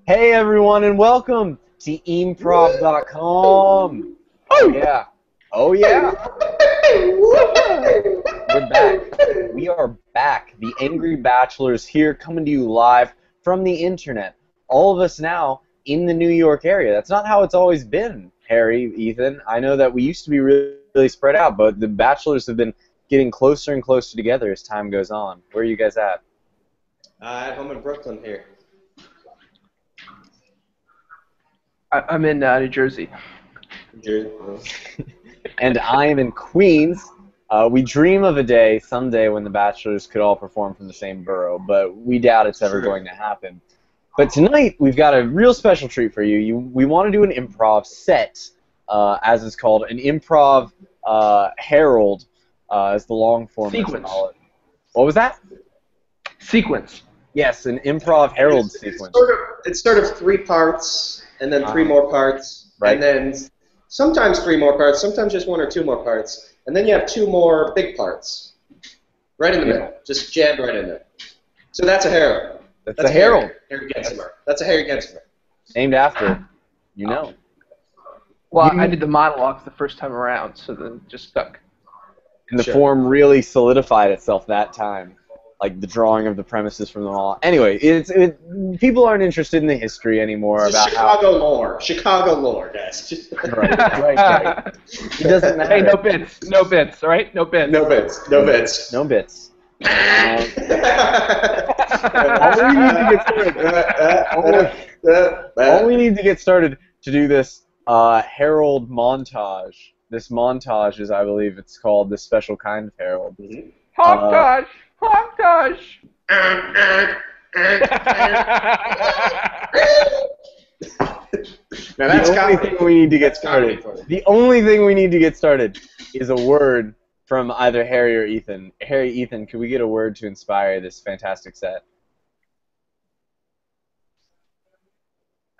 Hey everyone, and welcome to E-MPROV.com. Oh yeah. Oh yeah. We're back. We are back. The Angry Bachelors here, coming to you live from the internet. All of us now in the New York area. That's not how it's always been, Harry, Ethan. I know that we used to be really spread out, but the Bachelors have been getting closer and closer together as time goes on. Where are you guys at? At home in Brooklyn here. I'm in New Jersey. And I am in Queens. We dream of a day, someday, when the Bachelors could all perform from the same borough, but we doubt it's ever going to happen. But tonight, we've got a real special treat for you. We want to do an improv set, as it's called, an improv herald, as the long form is called. What was that? Sequence. Yes, an improv herald sequence. It's sort of 3 parts, and then 3 more parts, right. And then sometimes 3 more parts, sometimes just 1 or 2 more parts, and then you have 2 more big parts, right in the middle, just jammed right in there. So that's a herald. That's a herald. Harry Gensimer. That's a Harry Gensimer. Named after, you know. Well, I did the monologues the first time around, so then it just stuck. And the form really solidified itself that time. Like the drawing of the premises from the mall. Anyway, people aren't interested in the history anymore about Chicago lore. Chicago lore, guys. Right. It doesn't matter. Hey, no bits, all right? No bits. No bits. No bits. No bits. All we need to get started to do this herald montage. This montage is, I believe, it's called the special kind of herald. Montage. Montage! Now that's the only thing we need to get started. The only thing we need to get started is a word from either Harry or Ethan. Harry, Ethan, could we get a word to inspire this fantastic set?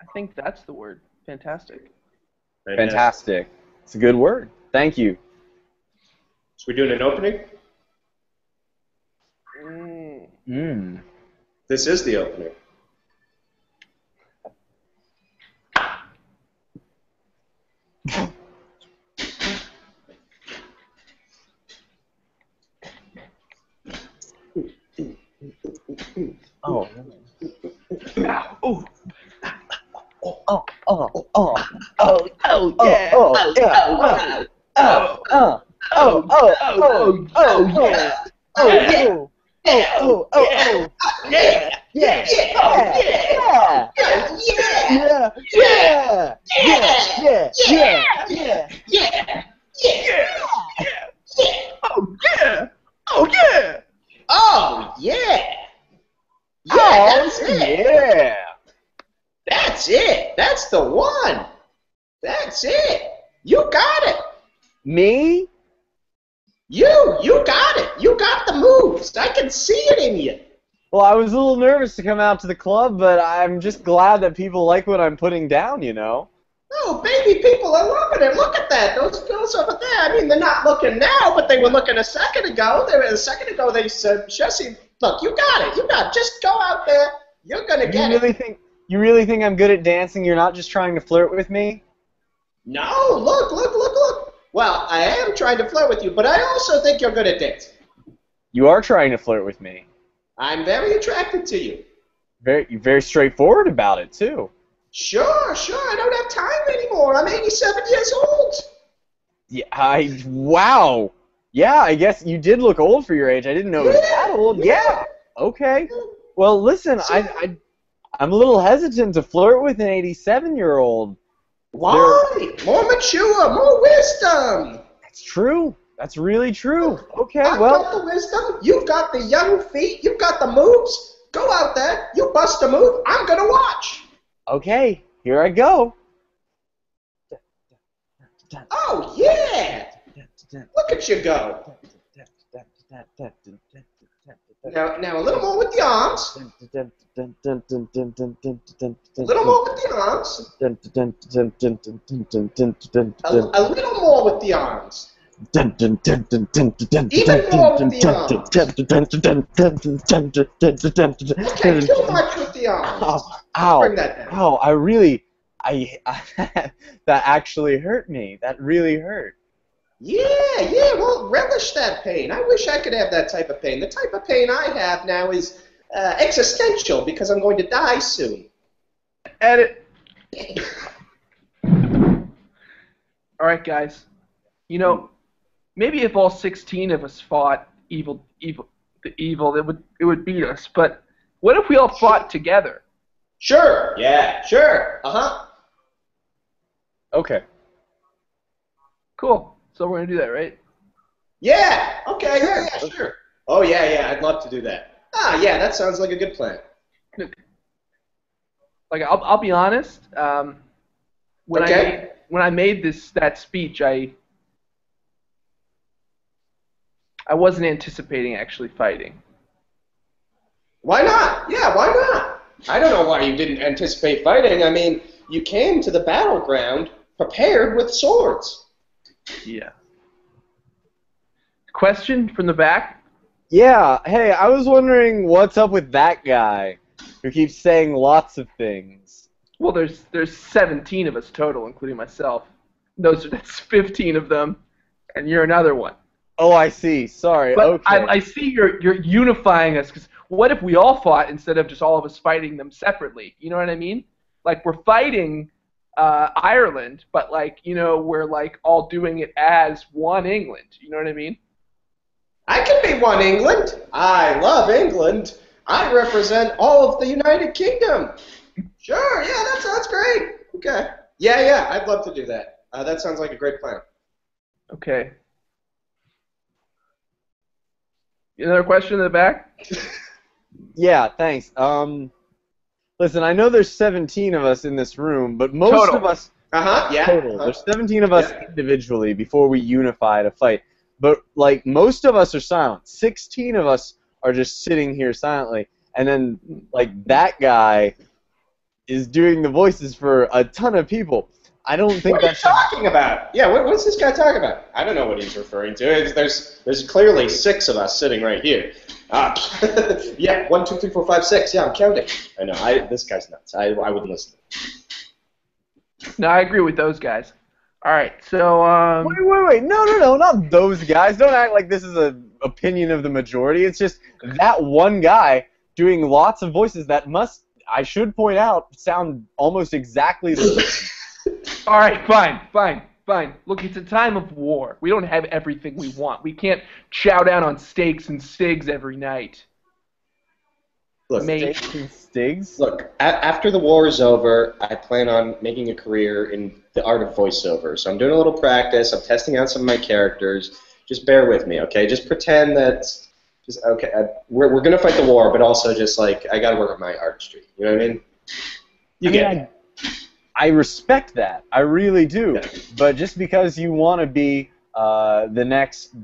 I think that's the word. Fantastic. Fantastic. It's a good word. Thank you. So we're doing an opening? This is the opening. Oh. Oh. That's it. That's the one. That's it. You got it. Me? You got it. You got the moves. I can see it in you. Well, I was a little nervous to come out to the club, but I'm just glad that people like what I'm putting down, you know? Oh, baby, people are loving it. Look at that. Those girls over there. I mean, they're not looking now, but they were looking a second ago. They said, Jesse, look, you got it. You got it. Just go out there. You're going to get it. You really think I'm good at dancing? You're not just trying to flirt with me? No, look. Well, I am trying to flirt with you, but I also think you're good at dancing. You are trying to flirt with me. I'm very attracted to you. You're very straightforward about it, too. Sure. I don't have time anymore. I'm 87 years old. Yeah, wow. Yeah, I guess you did look old for your age. I didn't know it was that old. Yeah. Okay. Well, listen, I'm a little hesitant to flirt with an 87-year-old. Why? More mature, more wisdom. That's true. That's really true. Okay, I've got the wisdom. You've got the young feet. You've got the moves. Go out there. You bust a move. I'm going to watch. Okay, here I go. Oh, yeah. Look at you go. Now a little more with the arms. A little more with the arms. A little more with the arms. Even more with the arms. Okay, too much with the arms. Ow. Bring that down. Ow, that actually hurt me. That really hurt. Yeah, well, relish that pain. I wish I could have that type of pain. The type of pain I have now is existential because I'm going to die soon. Edit. All right, guys. You know, maybe if all 16 of us fought the evil, it would beat us. But what if we all fought together? Sure. Yeah. Sure. Okay. Cool. So we're gonna do that, right? Yeah. Okay. Yeah. Sure. Oh yeah. I'd love to do that. Yeah. That sounds like a good plan. Like I'll be honest. When I made that speech, I wasn't anticipating actually fighting. Why not? Yeah. Why not? I don't know why you didn't anticipate fighting. I mean, you came to the battleground prepared with swords. Yeah. Question from the back? Yeah, hey, I was wondering what's up with that guy who keeps saying lots of things. Well, there's 17 of us total, including myself. That's 15 of them, and you're another one. Oh, I see. Sorry. But okay. I see you're unifying us, because what if we all fought instead of just all of us fighting them separately? You know what I mean? Like, we're fighting Ireland, but, like, you know, we're, like, all doing it as one England. You know what I mean? I can be one England. I love England. I represent all of the United Kingdom. Sure, yeah, that sounds great. Okay. Yeah, I'd love to do that. That sounds like a great plan. Okay. Another question in the back? Yeah, thanks. Listen, I know there's 17 of us in this room, but most of us total. There's 17 of us individually before we unify to fight. But like most of us are silent. 16 of us are just sitting here silently, and then like that guy is doing the voices for a ton of people. I don't think that's talking about. Yeah, what's this guy talking about? I don't know what he's referring to. There's clearly 6 of us sitting right here. Yeah, 1, 2, 3, 4, 5, 6. Yeah, I'm counting. I know. This guy's nuts. I wouldn't listen. No, I agree with those guys. All right, so wait. No, not those guys. Don't act like this is an opinion of the majority. It's just that one guy doing lots of voices that must, I should point out, sound almost exactly the same. All right, fine. Look, it's a time of war. We don't have everything we want. We can't chow down on steaks and cigs every night. Look, steaks and stigs? Look, after the war is over, I plan on making a career in the art of voiceover. So I'm doing a little practice. I'm testing out some of my characters. Just bear with me, okay? Just pretend that, we're going to fight the war, but also just, like, I got to work on my artistry. You know what I mean? You get it. I respect that. I really do. Yeah. But just because you want to be the next...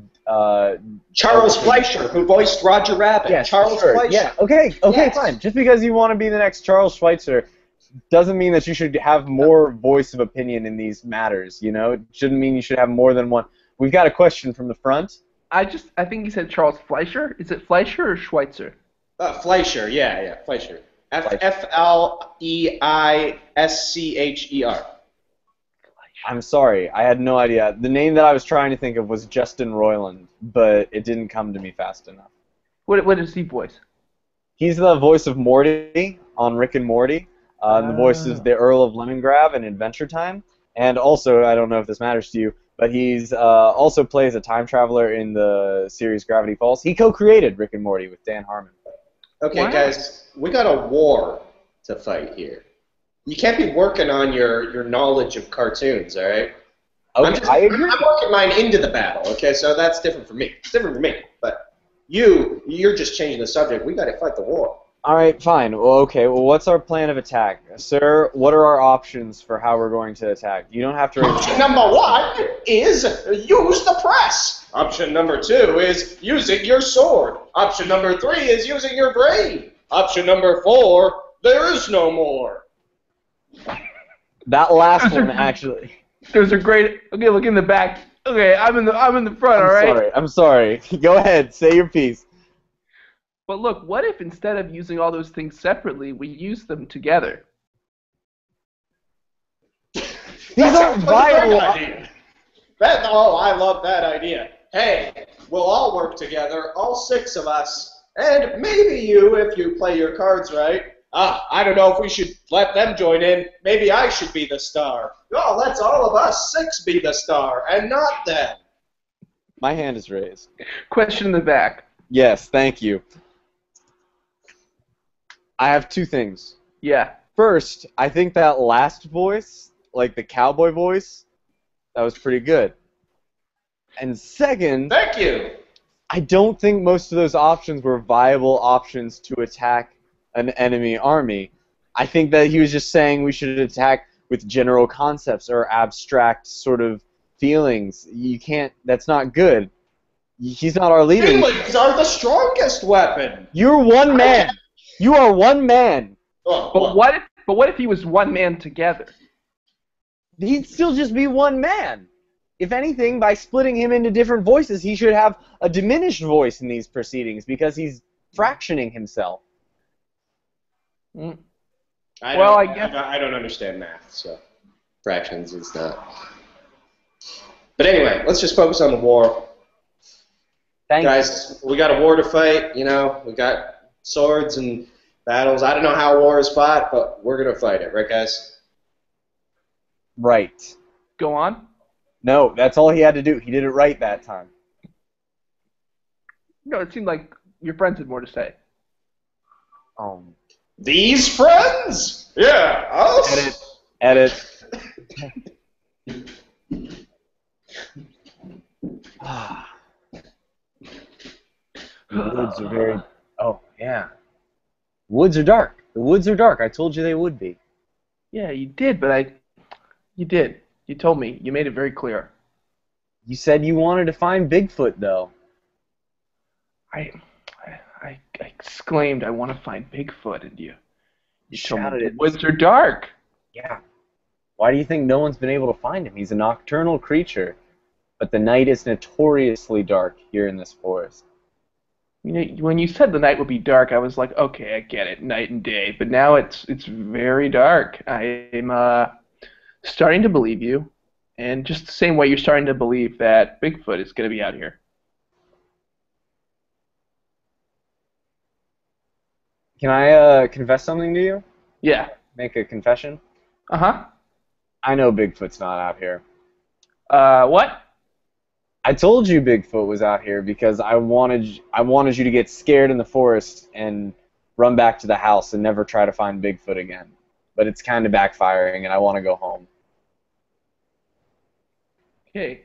Charles Fleischer, who voiced Roger Rabbit. Yeah, Charles Fleischer. Yeah, okay, fine. Just because you want to be the next Charles Schweitzer doesn't mean that you should have more voice of opinion in these matters, you know? It shouldn't mean you should have more than one. We've got a question from the front. I think you said Charles Fleischer. Is it Fleischer or Schweitzer? Fleischer, yeah, Fleischer. Fleischer. I'm sorry, I had no idea. The name that I was trying to think of was Justin Roiland, but it didn't come to me fast enough. What does he voice? He's the voice of Morty on Rick and Morty. The voice is the Earl of Lemongrab in Adventure Time. And also, I don't know if this matters to you, but he's also plays a time traveler in the series Gravity Falls. He co-created Rick and Morty with Dan Harmon. Okay, guys, we got a war to fight here. You can't be working on your knowledge of cartoons, all right? Okay, I agree. I'm working mine into the battle, okay? So that's different for me. It's different for me. But you're just changing the subject. We got to fight the war. All right, fine. Well, okay. Well, what's our plan of attack, sir? What are our options for how we're going to attack? You don't have to. Option number 1 is use the press. Option number 2 is using your sword. Option number 3 is using your brain. Option number 4, there is no more. That last one, actually. Those are great. Okay, look in the back. Okay, I'm in the front, all right? I'm sorry. Go ahead, say your piece. But look, what if instead of using all those things separately, we use them together? These aren't viable. Oh, I love that idea. Hey, we'll all work together, all 6 of us, and maybe you if you play your cards right. I don't know if we should let them join in. Maybe I should be the star. Oh, let's all of us 6 be the star, and not them. My hand is raised. Question in the back. Yes, thank you. I have 2 things. Yeah. First, I think that last voice, like the cowboy voice, that was pretty good. And second, Thank you. I don't think most of those options were viable options to attack an enemy army. I think that he was just saying we should attack with general concepts or abstract sort of feelings. You can't, that's not good. He's not our leader. Feelings are the strongest weapon. You're one man. You are one man. Oh, But what if he was one man together? He'd still just be one man. If anything, by splitting him into different voices, he should have a diminished voice in these proceedings because he's fractioning himself. I don't understand math, so fractions is not. But anyway, let's just focus on the war. Guys, we got a war to fight, you know, we got swords and battles. I don't know how war is fought, but we're going to fight it, right, guys? Right. Go on. No, that's all he had to do. He did it right that time. No, it seemed like your friends had more to say. These friends? Yeah, us. Edit. The woods are very... Oh, yeah. Woods are dark. The woods are dark. I told you they would be. Yeah, you did, but you did. You told me. You made it very clear. You said you wanted to find Bigfoot, though. I exclaimed, I want to find Bigfoot, and you told me the woods are dark. Yeah. Why do you think no one's been able to find him? He's a nocturnal creature, but the night is notoriously dark here in this forest. You know, when you said the night would be dark, I was like, okay, I get it, night and day. But now it's very dark. I'm starting to believe you, and just the same way you're starting to believe that Bigfoot is going to be out here. Can I confess something to you? Yeah. Make a confession? Uh-huh. I know Bigfoot's not out here. What? I told you Bigfoot was out here because I wanted you to get scared in the forest and run back to the house and never try to find Bigfoot again. But it's kind of backfiring, and I want to go home. Okay.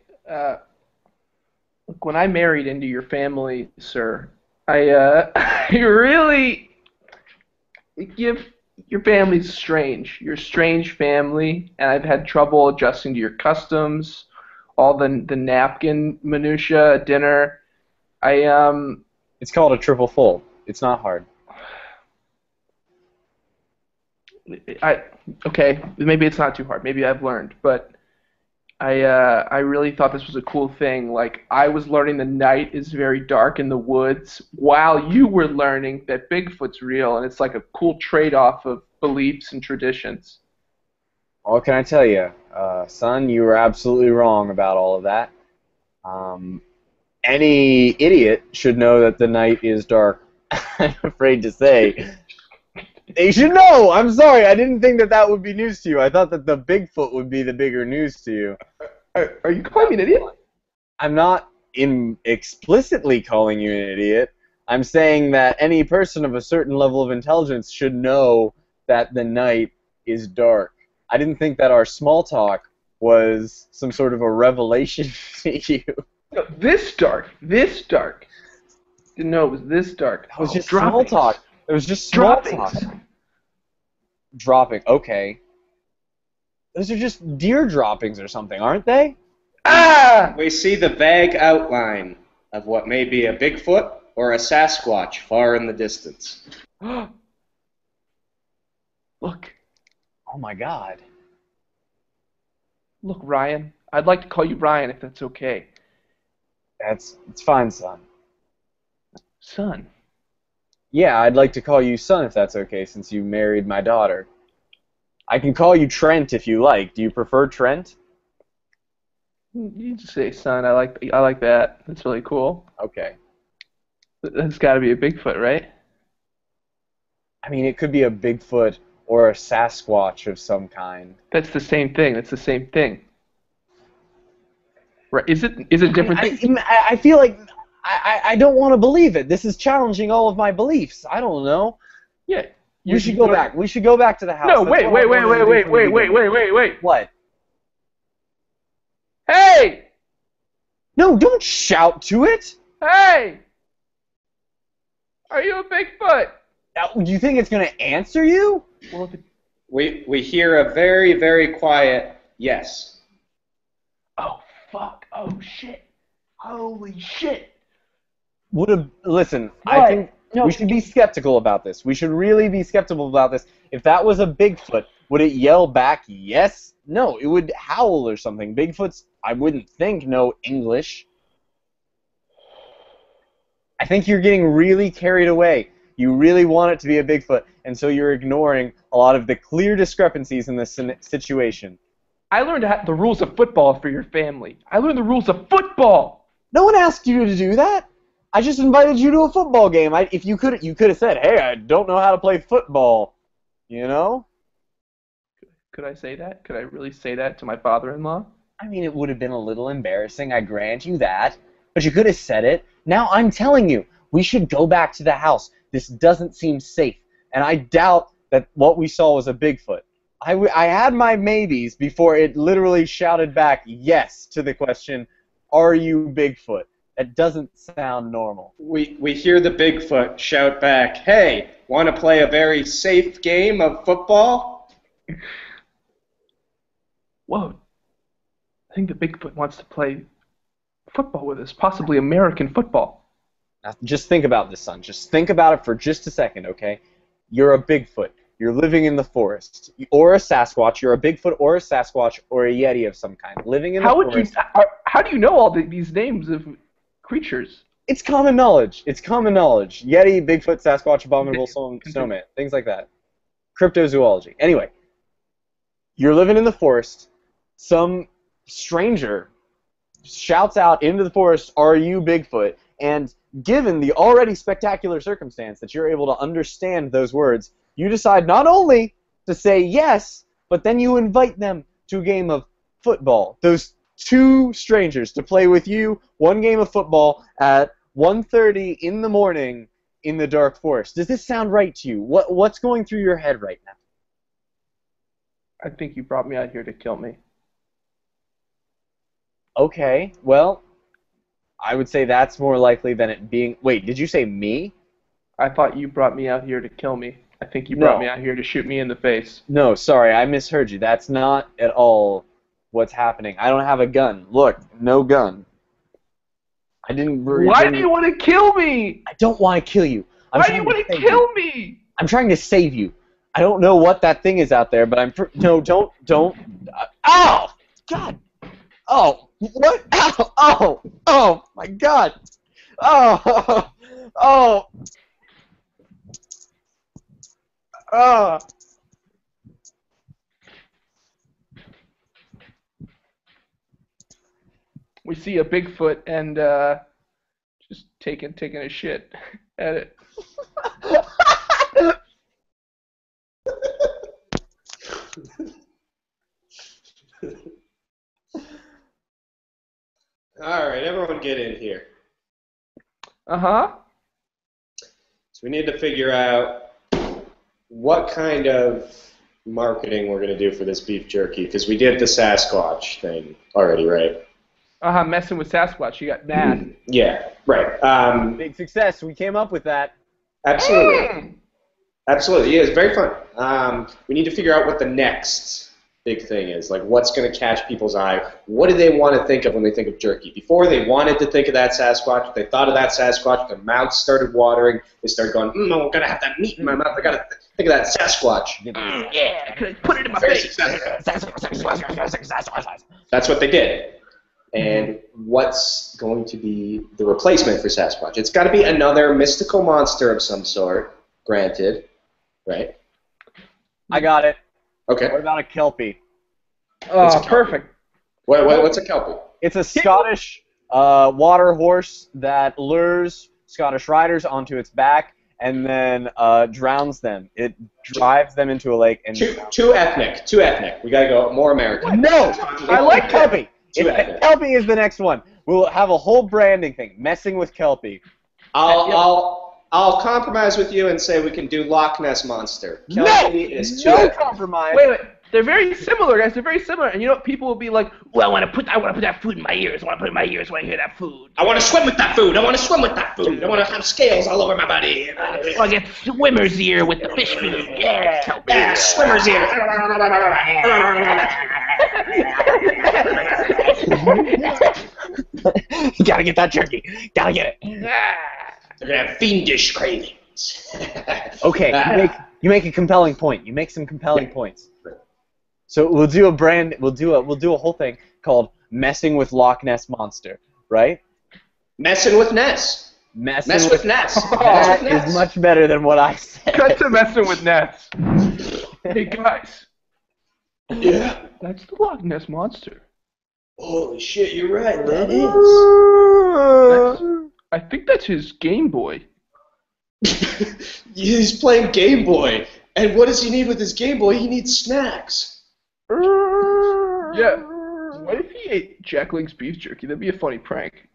Look, when I married into your family, sir, I really... Your family's strange. You're a strange family, and I've had trouble adjusting to your customs, all the napkin minutia at dinner. It's called a triple fold. It's not hard. Okay, maybe it's not too hard. Maybe I've learned, but I really thought this was a cool thing. Like, I was learning the night is very dark in the woods while you were learning that Bigfoot's real, and it's like a cool trade-off of beliefs and traditions. What can I tell you? Son, you were absolutely wrong about all of that. Any idiot should know that the night is dark. I'm afraid to say. They should know! I'm sorry, I didn't think that would be news to you. I thought that the Bigfoot would be the bigger news to you. Are you calling me an idiot? I'm not explicitly calling you an idiot. I'm saying that any person of a certain level of intelligence should know that the night is dark. I didn't think that our small talk was some sort of a revelation to you. No, this dark. Didn't know it was this dark. It was just small talk. It was just small talk. Dropping. Okay. Those are just deer droppings or something, aren't they? Ah! We see the vague outline of what may be a Bigfoot or a Sasquatch far in the distance. Look. Oh my God. Look, Ryan. I'd like to call you Ryan if that's okay. It's fine, son. Son. Yeah, I'd like to call you son if that's okay, since you married my daughter. I can call you Trent if you like. Do you prefer Trent? You just say son. I like that. That's really cool. Okay. That's got to be a Bigfoot, right? I mean, it could be a Bigfoot or a Sasquatch of some kind. That's the same thing. That's the same thing. Right? Is it different thing? I feel like I don't want to believe it. This is challenging all of my beliefs. I don't know. Yeah. We should go back. We should go back to the house. No, That's wait. what I wanted to do from the beginning. Wait. What? Hey! No, don't shout to it. Hey! Are you a Bigfoot? Do you think it's going to answer you? Well, if it... We hear a very, very quiet yes. Oh, fuck. Oh, shit. Holy shit. Listen, What? I think we should be skeptical about this. We should really be skeptical about this. If that was a Bigfoot, would it yell back yes? No, it would howl or something. Bigfoots, I wouldn't think, know English. I think you're getting really carried away. You really want it to be a Bigfoot, and so you're ignoring a lot of the clear discrepancies in this situation. I learned the rules of football for your family. I learned the rules of football. No one asked you to do that. I just invited you to a football game. If you could have said, "Hey, I don't know how to play football," you know? Could I say that? Could I really say that to my father-in-law? I mean, it would have been a little embarrassing. I grant you that, but you could have said it. Now I'm telling you, we should go back to the house. This doesn't seem safe, and I doubt that what we saw was a Bigfoot. I had my maybes before it literally shouted back yes to the question, "Are you Bigfoot?" That doesn't sound normal. We hear the Bigfoot shout back, "Hey, want to play a very safe game of football?" Whoa. I think the Bigfoot wants to play football with us, possibly American football. Now, just think about this, son. Just think about it for just a second, okay? You're a Bigfoot. You're living in the forest. Or a Sasquatch. You're a Bigfoot or a Sasquatch or a Yeti of some kind. Living in the forest. How do you know all these names of creatures? It's common knowledge. It's common knowledge. Yeti, Bigfoot, Sasquatch, Abominable Snowman. Things like that. Cryptozoology. Anyway. You're living in the forest. Some stranger shouts out into the forest, "Are you Bigfoot?" And given the already spectacular circumstance that you're able to understand those words, you decide not only to say yes, but then you invite them to a game of football. Those two strangers to play with you one game of football at 1:30 in the morning in the dark forest. Does this sound right to you? What's going through your head right now? I think you brought me out here to kill me. Okay, well, I would say that's more likely than it being... Wait, did you say me? I thought you brought me out here to kill me. I think you brought me out here to shoot me in the face. No, sorry, I misheard you. That's not at all what's happening. I don't have a gun. Look, no gun. I didn't... Why do you want to kill me? I don't want to kill you. Why do you want to kill me? I'm trying to save you. I don't know what that thing is out there, but I'm... No, don't... Ow! God! Oh! What? Ow! Oh! Oh! My God! Oh! Oh! Oh! We see a Bigfoot and just taking a shit at it. All right, everyone get in here. Uh-huh. So we need to figure out what kind of marketing we're going to do for this beef jerky, because we did the Sasquatch thing already, right? Uh-huh, messing with Sasquatch. You got mad. Yeah, right. Big success. We came up with that. Absolutely. Absolutely. Yeah, it's very fun. We need to figure out what the next big thing is. Like, what's going to catch people's eye? What do they want to think of when they think of jerky? Before, they wanted to think of that Sasquatch. They thought of that Sasquatch. Their mouths started watering. They started going, I'm going to have that meat in my mouth. I got to think of that Sasquatch. Yeah, put it in my face. That's what they did. And what's going to be the replacement for Sasquatch? It's got to be another mystical monster of some sort, granted, right? I got it. Okay. What about a Kelpie? Oh, perfect. What's a Kelpie? It's a Scottish water horse that lures Scottish riders onto its back and then drowns them. It drives them into a lake and Too ethnic. Too ethnic. We got to go more American. No! I like Kelpie. Kelpie is the next one. We'll have a whole branding thing, messing with Kelpie. I'll compromise with you and say we can do Loch Ness Monster. Kelpie is too ethnic. Compromise. Wait. They're very similar, guys. They're very similar. And you know what? People will be like, well, I want to put that food in my ears. I want to put it in my ears when I hear that food. I want to swim with that food. I want to swim with that food. I want to have scales all over my body. I get swimmer's ear with the fish food. Yeah, Kelpie. Yeah, swimmer's ear. You gotta get that jerky. Gotta get it. They're going to have fiendish cravings. Okay, you make a compelling point. You make some compelling points. So we'll do a brand. We'll do a whole thing called "Messing with Loch Ness Monster," right? Messing with Ness. Mess with Ness. That is much better than what I said. Cut to messing with Ness. Hey guys, Yeah. that's the Loch Ness Monster. Holy shit, you're right. That I think that's his Game Boy. is. He's playing Game Boy. And what does he need with his Game Boy? He needs snacks. Yeah. What if he ate Jack Link's beef jerky? That'd be a funny prank.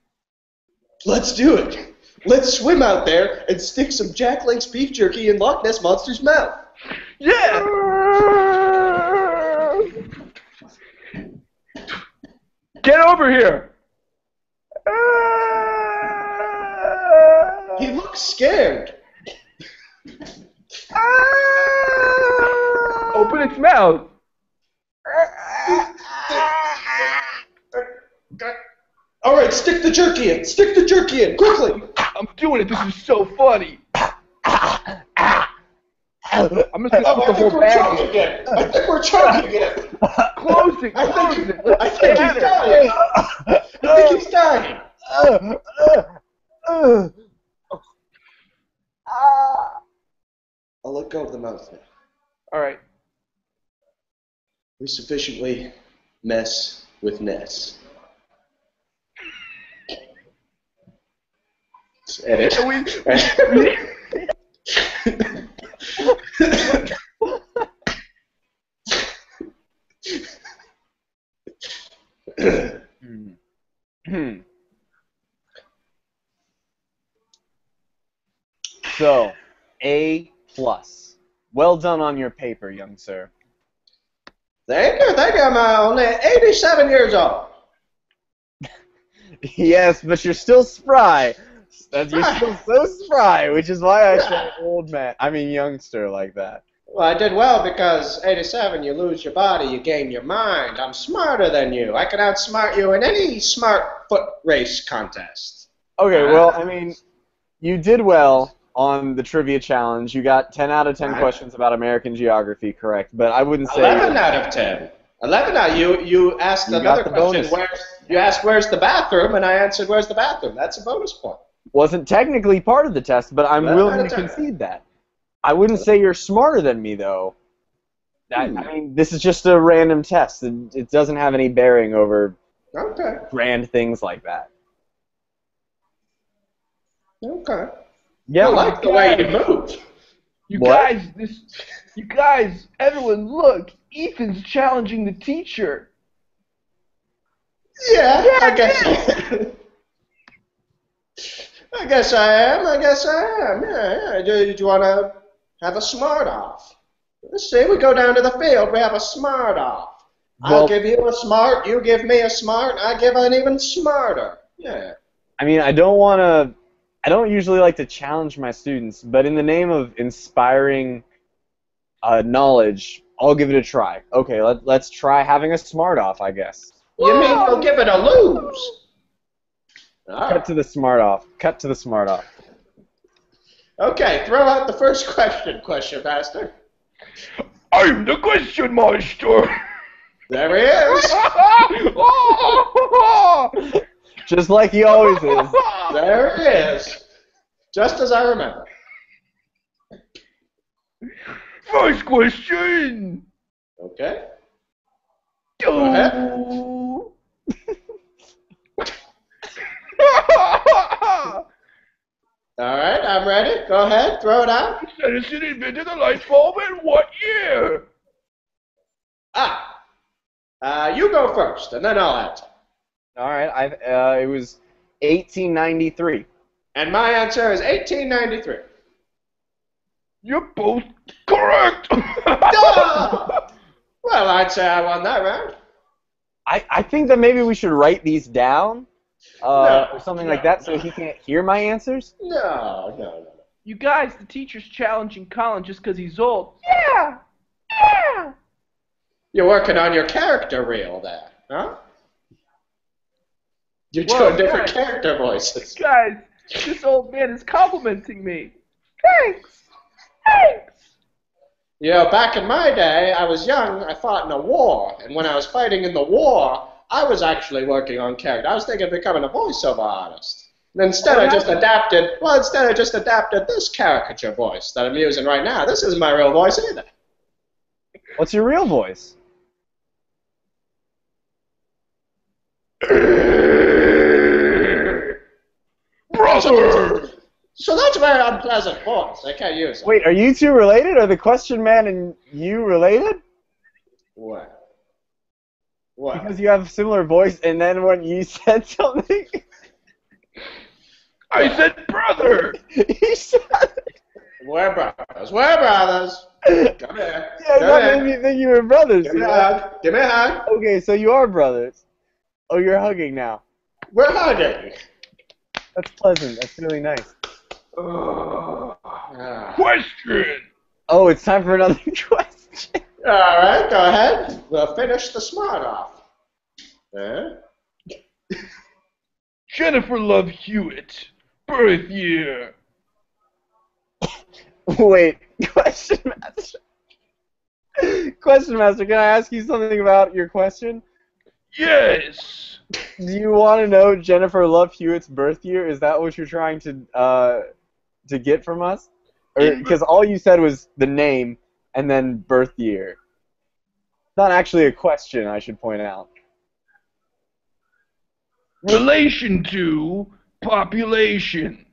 Let's do it. Let's swim out there and stick some Jack Link's beef jerky in Loch Ness Monster's mouth. Yeah! Get over here! He looks scared. Open its mouth. All right, stick the jerky in. Stick the jerky in, quickly. I'm doing it. This is so funny. I'm gonna stick I the think whole we're bag choking in. again. I think we're choking again. Close it. Close it. I think he's dying. I think he's dying. I'll let go of the mouth now. All right. We sufficiently mess with Ness. Edit. So, A+. Well done on your paper, young sir. Thank you. I'm only 87 years old. Yes, but you're still spry. You're still so spry, which is why I said old man. I mean youngster like that. Well, I did well because 87, you lose your body, you gain your mind. I'm smarter than you. I can outsmart you in any smart foot race contest. Okay, well, I mean, you did well on the trivia challenge. You got 10 out of 10 questions about American geography correct, but I wouldn't say 11 out of 10. 11 out. You asked another question. You asked where's the bathroom, and I answered where's the bathroom. That's a bonus point. Wasn't technically part of the test, but I'm willing to concede that. I wouldn't say you're smarter than me, though. I mean, this is just a random test. It doesn't have any bearing over grand things like that. Okay. Yeah, I like the way you move. You guys, everyone, look! Ethan's challenging the teacher. Yeah, I guess. I guess I am. Yeah. Do you want to have a smart off? Let's see. We go down to the field. We have a smart off. I'll give you a smart. You give me a smart. I give an even smarter. Yeah. I mean, I don't usually like to challenge my students, but in the name of inspiring knowledge, I'll give it a try. Okay, let's try having a smart off, I guess. You mean you'll give it a lose? Cut to the smart off. Cut to the smart off. Okay, throw out the first question master. I'm the question master. There he is. Just like he always is. There he is. Just as I remember. First question. Okay. Go ahead. All right, I'm ready. Go ahead, throw it out. Edison invented the light bulb in what year? You go first, and then I'll answer. All right, it was 1893. And my answer is 1893. You're both correct. Well, I'd say I won that round. I think that maybe we should write these down or something like that so he can't hear my answers. No. You guys, the teacher's challenging Colin just because he's old. Yeah. You're working on your character reel there, huh? You're doing different character voices. Guys, this old man is complimenting me. Thanks. You know, back in my day, I was young, I fought in a war, and when I was fighting in the war, I was actually working on character. I was thinking of becoming a voiceover artist. And instead I just adapted this caricature voice that I'm using right now. This isn't my real voice either. What's your real voice? Brother! So that's a very unpleasant voice. I can't use it. Wait, are you two related? Are the question man and you related? What? Because you have a similar voice, and then when you said something... I said brother! You said... We're brothers. Come here. Yeah, that made me think you were brothers. Give me a hug. Give me a hug. Okay, so you are brothers. Oh, you're hugging now. We're hugging. That's pleasant. That's really nice. Question! Oh, it's time for another question. All right, go ahead. We'll finish the smart off. Jennifer Love Hewitt, birth year. Wait, question master. Question master, can I ask you something about your question? Yes. Do you want to know Jennifer Love Hewitt's birth year? Is that what you're trying to get from us? Because all you said was the name and then birth year. Not actually a question, I should point out. Relation to population.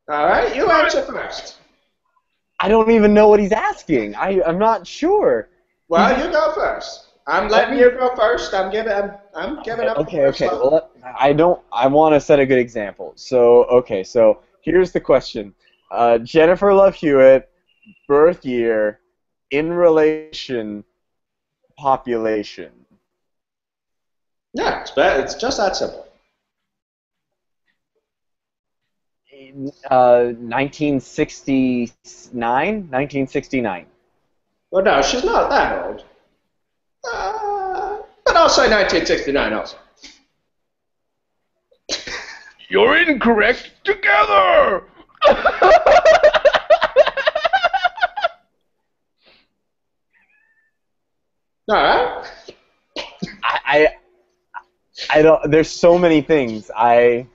All right, you answer first. I don't even know what he's asking. I'm not sure. Well, you go first. I'm letting you go first. I'm giving up. Okay. Well, I want to set a good example. So here's the question: Jennifer Love Hewitt, birth year, in relation, population. Yeah, it's just that simple. 1969. Well, no, she's not that old. But I'll say 1969 also. You're incorrect together! All right. I don't. There's so many things. Well,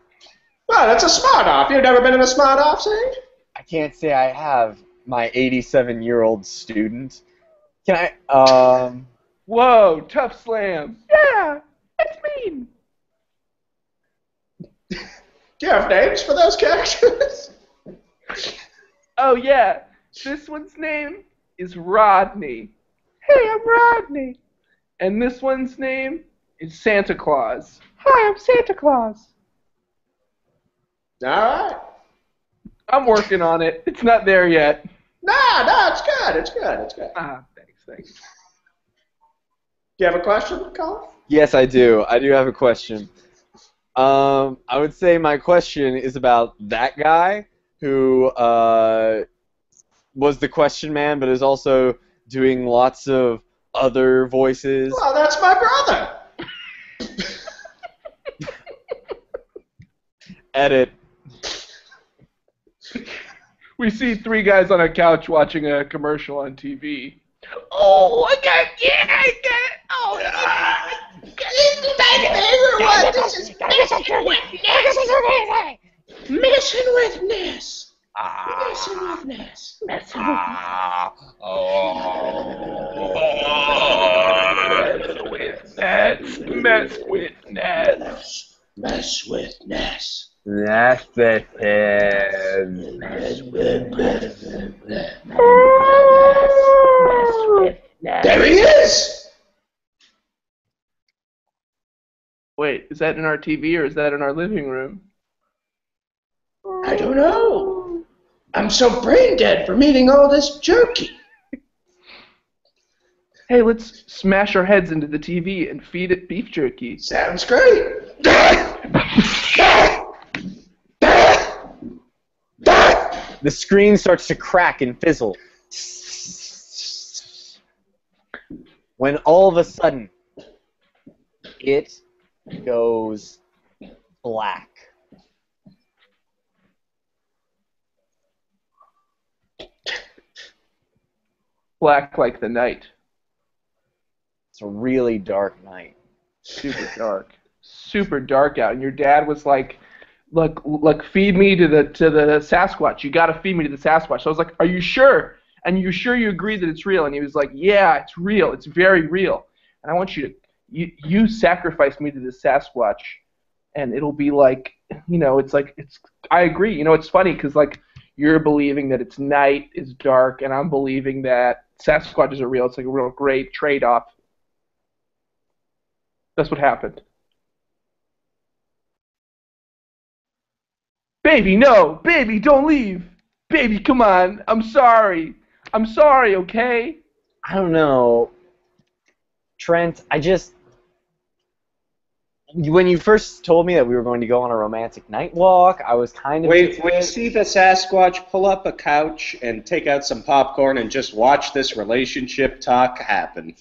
it's a smart off. You've never been in a smart off, Sage? I can't say I have. My 87-year-old student. Can I? Whoa, tough slam. Yeah, it's mean. Do you have names for those characters? Oh yeah, this one's name is Rodney. Hey, I'm Rodney. And this one's name is Santa Claus. Hi, I'm Santa Claus. All right. I'm working on it. It's not there yet. No, it's good. It's good. Ah, thanks. Do you have a question, Colin? Yes, I do. I do have a question. I would say my question is about that guy who was the question man, but is also doing lots of other voices. Well, that's my brother. Edit. We see three guys on a couch watching a commercial on TV. Oh, I got it. Oh, This is messing with Ness. Messing with Ness. Mess with Ness. Mess with Ness. That's the thing. There he is! Wait, is that in our TV or is that in our living room? I don't know. I'm so brain dead from eating all this jerky. Hey, let's smash our heads into the TV and feed it beef jerky. Sounds great. The screen starts to crack and fizzle. When all of a sudden, it goes black. Black like the night. It's a really dark night. Super dark. Super dark out. And your dad was like, look, feed me to the Sasquatch. You gotta feed me to the Sasquatch. So I was like, are you sure? And you sure you agree that it's real? And he was like, yeah, it's real. It's very real. And I want you to, you sacrifice me to the Sasquatch, and it'll be like, I agree. It's funny because like you're believing that it's night, it's dark, and I'm believing that Sasquatches are real. It's like a real great trade-off. That's what happened. Baby, no! Baby, don't leave! Baby, come on! I'm sorry! I'm sorry, okay? I don't know. Trent, when you first told me that we were going to go on a romantic night walk, I was kind of... Wait, we see the Sasquatch pull up a couch and take out some popcorn and just watch this relationship talk happen.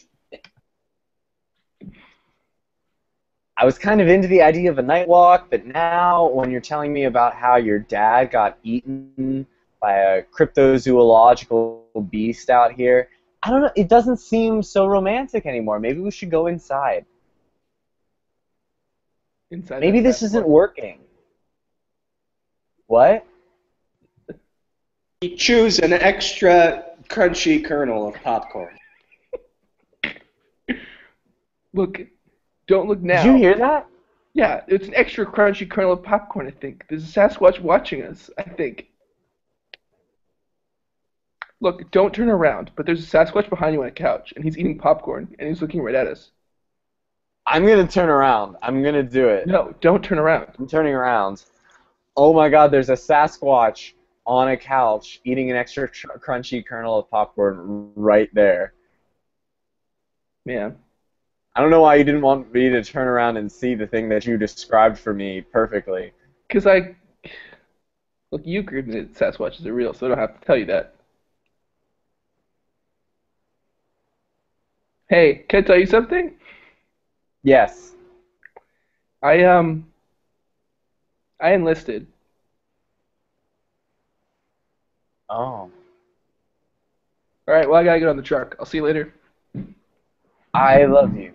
I was kind of into the idea of a night walk, but now when you're telling me about how your dad got eaten by a cryptozoological beast out here, I don't know, it doesn't seem so romantic anymore. Maybe we should go inside. Maybe this isn't working. What? You choose an extra crunchy kernel of popcorn. Look, don't look now. Did you hear that? Yeah, it's an extra crunchy kernel of popcorn, I think. There's a Sasquatch watching us, I think. Look, don't turn around, but there's a Sasquatch behind you on a couch, and he's eating popcorn, and he's looking right at us. I'm going to turn around. I'm going to do it. No, don't turn around. I'm turning around. Oh my god, there's a Sasquatch on a couch eating an extra crunchy kernel of popcorn right there. Man. I don't know why you didn't want me to turn around and see the thing that you described for me perfectly. Because look, you agreed that Sasquatches are real, so I don't have to tell you that. Hey, can I tell you something? Yes. I enlisted. Oh. Alright, well I gotta get on the truck. I'll see you later. I love you.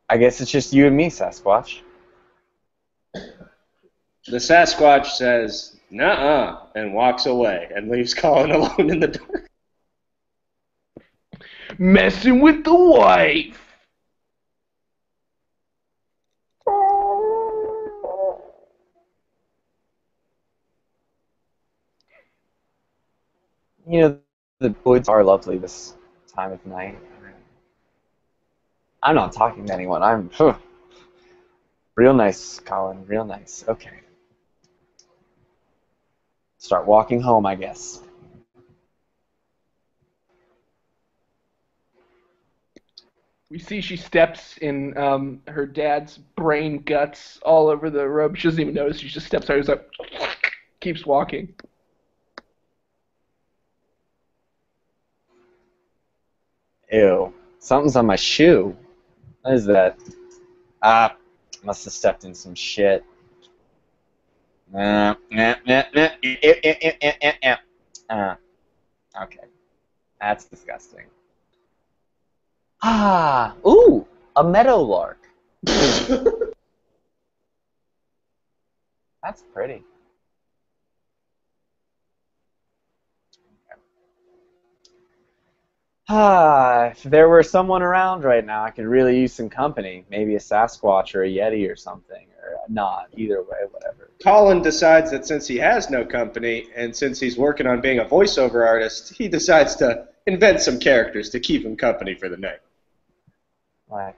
I guess it's just you and me, Sasquatch. The Sasquatch says, "Nuh-uh," and walks away and leaves Colin alone in the dark. Messing with the wife! You know, the woods are lovely this time of night. I'm not talking to anyone. I'm real nice, Colin. Real nice. Okay. Start walking home, I guess. We see she steps in her dad's brain guts all over the robe. She doesn't even notice. She just steps out. He's like, keeps walking. Ew. Something's on my shoe. What is that? Ah, must have stepped in some shit. Okay. That's disgusting. Ah, ooh, a meadowlark. That's pretty. Ah, if there were someone around right now, I could really use some company. Maybe a Sasquatch or a Yeti or something, or not. Either way, whatever. Colin decides that since he has no company, and since he's working on being a voiceover artist, he decides to invent some characters to keep him company for the night. Why?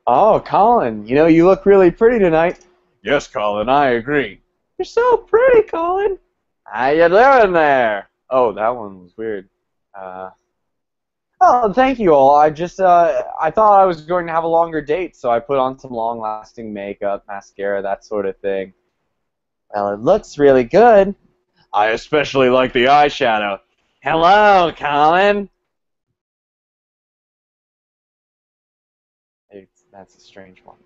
Oh, Colin, you know, you look really pretty tonight. Yes, Colin, I agree. You're so pretty, Colin. How you doing there? Oh, that one was weird. Oh, thank you all. I just, I thought I was going to have a longer date, so I put on some long-lasting makeup, mascara, that sort of thing. Well, it looks really good. I especially like the eyeshadow. Hello, Colin. That's a strange one.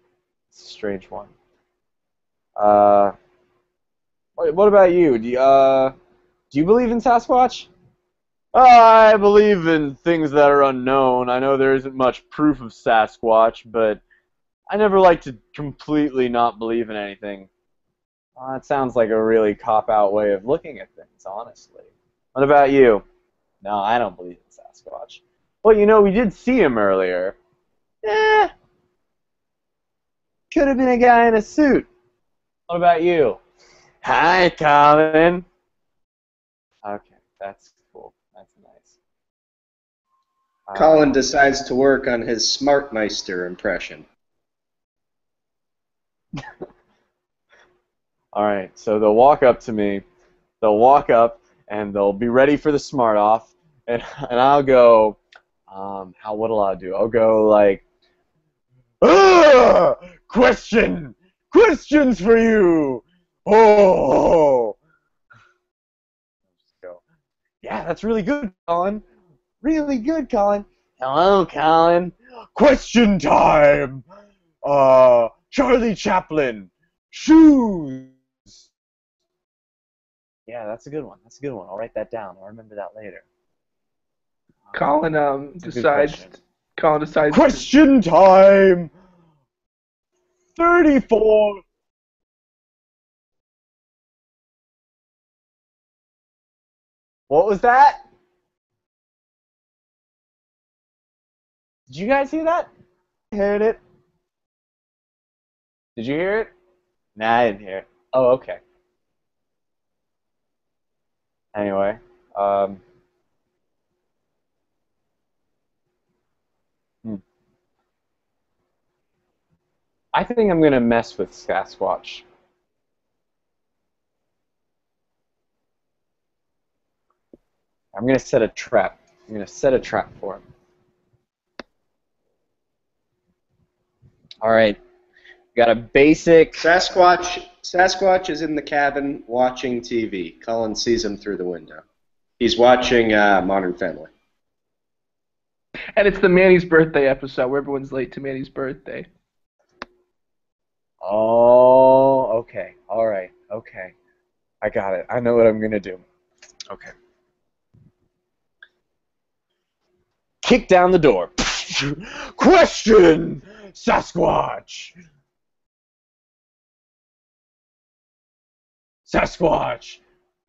It's a strange one. What about you? Do you believe in Sasquatch? I believe in things that are unknown. I know there isn't much proof of Sasquatch, but I never like to completely not believe in anything. That sounds like a really cop-out way of looking at things, honestly. What about you? No, I don't believe in Sasquatch. Well, you know, we did see him earlier. Eh, could have been a guy in a suit. What about you? Hi, Colin. Okay, that's cool. That's nice. Colin decides to work on his Smartmeister impression. Alright, so they'll walk up to me, and they'll be ready for the smart off, and I'll go, what'll I do? I'll go like, questions for you! Oh! Just go, yeah, that's really good, Colin. Really good, Colin. Hello, Colin. Question time! Charlie Chaplin. Shoes! Yeah, that's a good one. That's a good one. I'll write that down. I'll remember that later. Colin decides. Colin decides. Question time. 34. What was that? Did you guys hear that? I heard it. Did you hear it? Nah, I didn't hear it. Oh, okay. Anyway, I think I'm gonna mess with Sasquatch. I'm gonna set a trap. I'm gonna set a trap for him. All right, got a basic. Sasquatch is in the cabin watching TV. Colin sees him through the window. He's watching Modern Family. And it's the Manny's birthday episode where everyone's late to Manny's birthday. Oh, okay. All right. Okay. I got it. I know what I'm gonna do. Okay. Kick down the door. Question, Sasquatch. Sasquatch,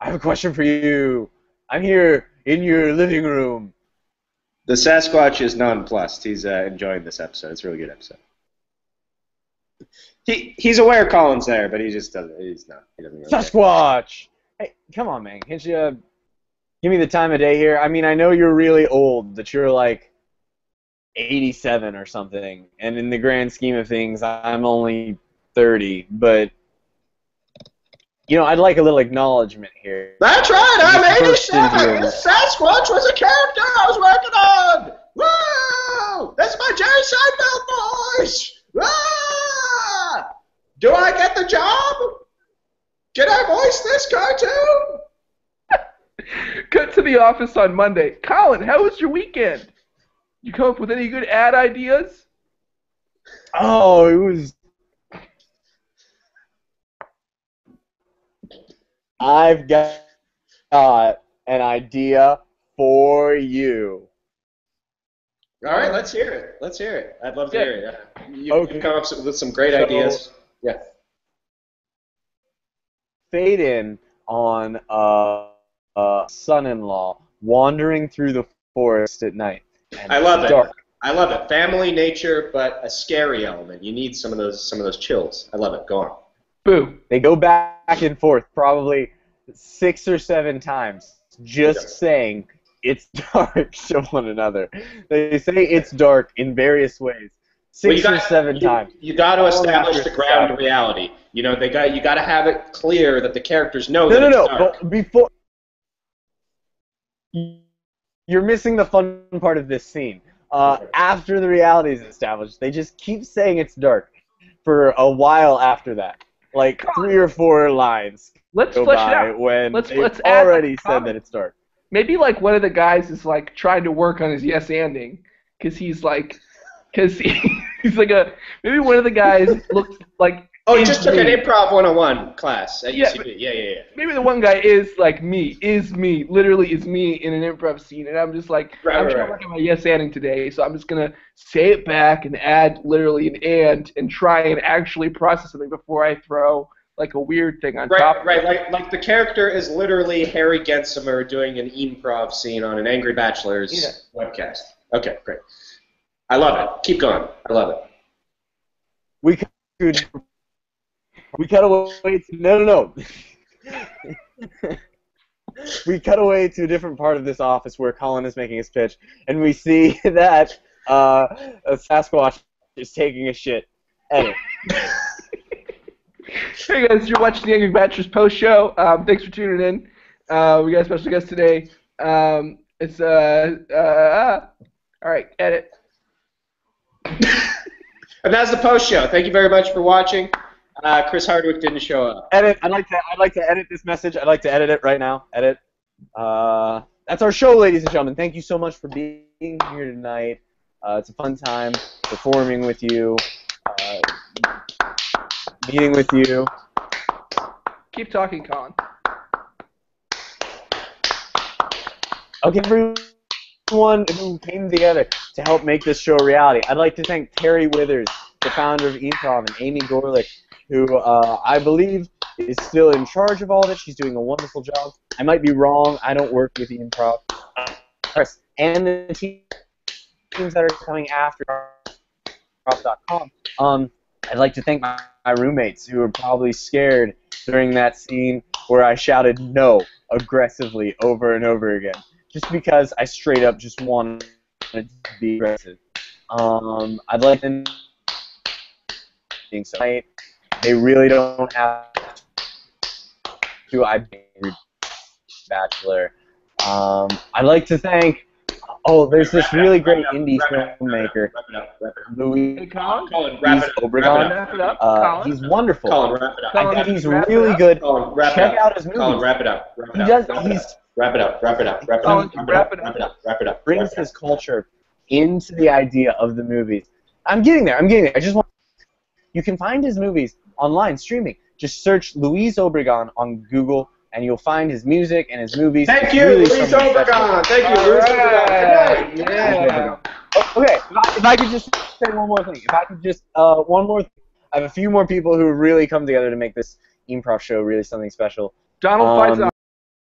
I have a question for you. I'm here in your living room. The Sasquatch is nonplussed. He's enjoying this episode. It's a really good episode. He's aware Colin's there, but he just doesn't. He doesn't. Really Sasquatch. Hey, come on, man. Can't you give me the time of day here? I mean, I know you're really old. That you're like 87 or something, and in the grand scheme of things, I'm only 30. But you know, I'd like a little acknowledgement here. That's right. I'm 87. Sasquatch was a character I was working on. Woo! That's my Jerry Seinfeld voice. Ah! Do I get the job? Can I voice this cartoon? Cut to the office on Monday. Colin, how was your weekend? You come up with any good ad ideas? Oh, it was. I've got an idea for you. All right, let's hear it. Let's hear it. I'd love to hear it. You've come up with some great So- ideas. Yeah. Fade in on a son-in-law wandering through the forest at night. And I love it's it. dark. I love it. Family, nature, but a scary element. You need some of those chills. I love it. Go on. Boo. They go back and forth probably 6 or 7 times, just saying it's dark to one another. They say it's dark in various ways, 6 or 7 times. You got to establish the ground established. reality. You know, you got to have it clear that the characters know that No, it's no, dark. but before you're missing the fun part of this scene. After the reality is established, they just keep saying it's dark for a while after that. Like 3 or 4 lines Let's go flesh it by out. when Let's they've add already like said comment. that it's dark. Maybe like one of the guys is like trying to work on his yes-anding because he's like, he's like maybe one of the guys looks like. Oh, you just took an me. Improv 101 class at Yeah, UCB. Yeah. Maybe the one guy is like me, literally is me in an improv scene, and I'm just like, I'm trying to work on my yes-anding today, so I'm just gonna say it back and add literally an and try and actually process something before I throw like a weird thing on top. Right. Like the character is literally Harry Gensimer doing an improv scene on an Angry Bachelors webcast. Okay, great. I love it. Keep going. I love it. We cut away to, no. We cut away to a different part of this office where Colin is making his pitch, and we see that a Sasquatch is taking a shit. Edit. Hey guys, you're watching the Angry Bachelors post show. Thanks for tuning in. We got a special guest today. It's all right, edit. And that's the post show. Thank you very much for watching. Chris Hardwick didn't show up. Edit. I'd like to edit this message. I'd like to edit it right now. Edit. That's our show, ladies and gentlemen. Thank you so much for being here tonight. It's a fun time performing with you, meeting with you. Keep talking, Colin. Okay, everyone who came together to help make this show a reality. I'd like to thank Terry Withers, the founder of E-MPROV, and Amy Gorlick, who I believe is still in charge of all of it. She's doing a wonderful job. I might be wrong. I don't work with E-MPROV. And the teams that are coming after E-MPROV.com. I'd like to thank my roommates who were probably scared during that scene where I shouted no aggressively over and over again, just because I straight up just wanted to be aggressive. I'd like to think so. They really don't have to. I'm a Bachelor. I'd like to thank. Oh, there's this really great indie filmmaker, Louis Colin, wrap it up. Obregon. Wrap it up. Colin. He's wonderful. Colin, wrap it up. I think he's Wrap it really up. good. Colin, wrap it Check up. out his movies. Colin, wrap it up. He does. Wrap it up. Wrap it up. Wrap it Colin, up. wrap it up. Wrap it up. Wrap it up. Brings his culture into the idea of the movies. I'm getting there. I just want. You can find his movies online streaming. Just search Luis Obregon on Google, and you'll find his music and his movies. Thank It's you, really Luis something special. Obregon. Thank you, Luis Obregon. Good night. Yeah. Okay, if I could just say one more thing. If I could just, one more thing. I have a few more people who really come together to make this improv show really something special. Donald Faison.